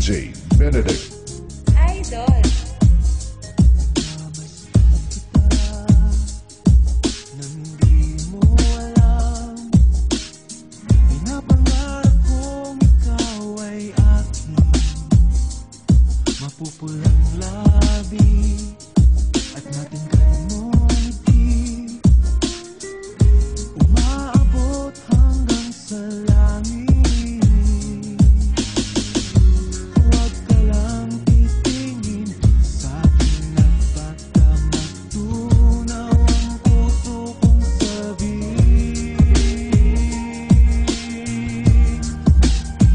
DJ Benedict. Idol. Mapupulang labi at matingkad mong ngiti, umaabot hanggang sa langit. Huwag ka lang titingin sa akin at baka matunaw ang puso kong sabihin.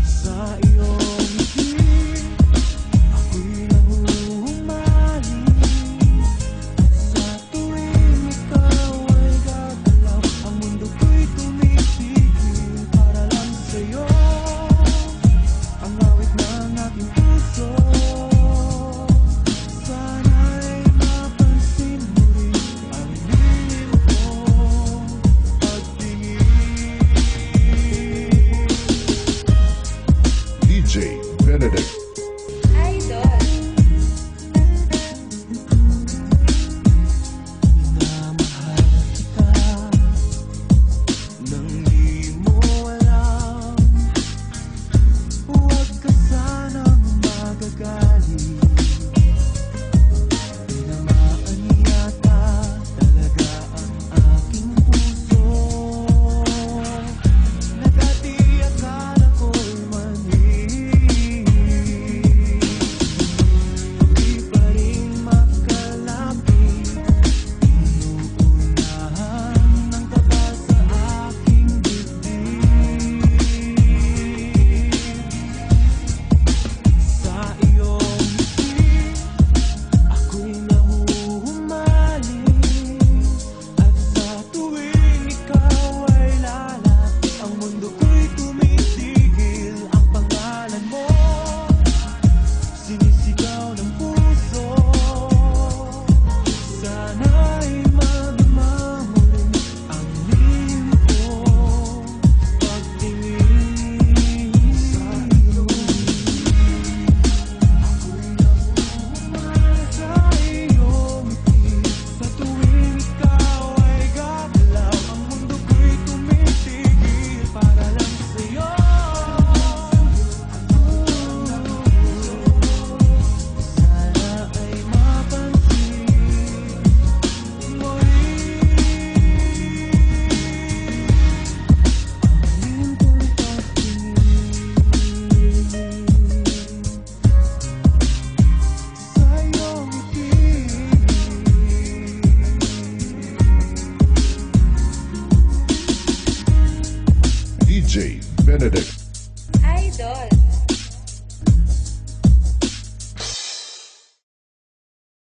Sa iyong ngiti DJ Benedict. Idol. Minamahal kita nang di mo alam. Huwag ka sanang magagalit. Tinamaan yata talaga ang aking puso. Na dati akala ko'y mali. Di pa rin makalapit. Inuunahan ng kaba sa aking dibdib. Sa iyong ngiti, ako'y nahuhumaling. At sa tuwing ikaw ay lalapit, ang mundo ko'y tumitigil. Ang pangalan mo, sinisigaw ng puso. Sana'y magmamo rin ang lihim kong pagtingin sa iyong ngiti. Ako'y nahuhumaling sa iyong ngiti. Sa tuwing ikaw ay gagalaw, ang mundo ko'y tumitigil para lang sa'yo. Sana ay mapansin mo rin ang lihim kong pagtingin sa iyong ngiti. DJ Benedict. Idol.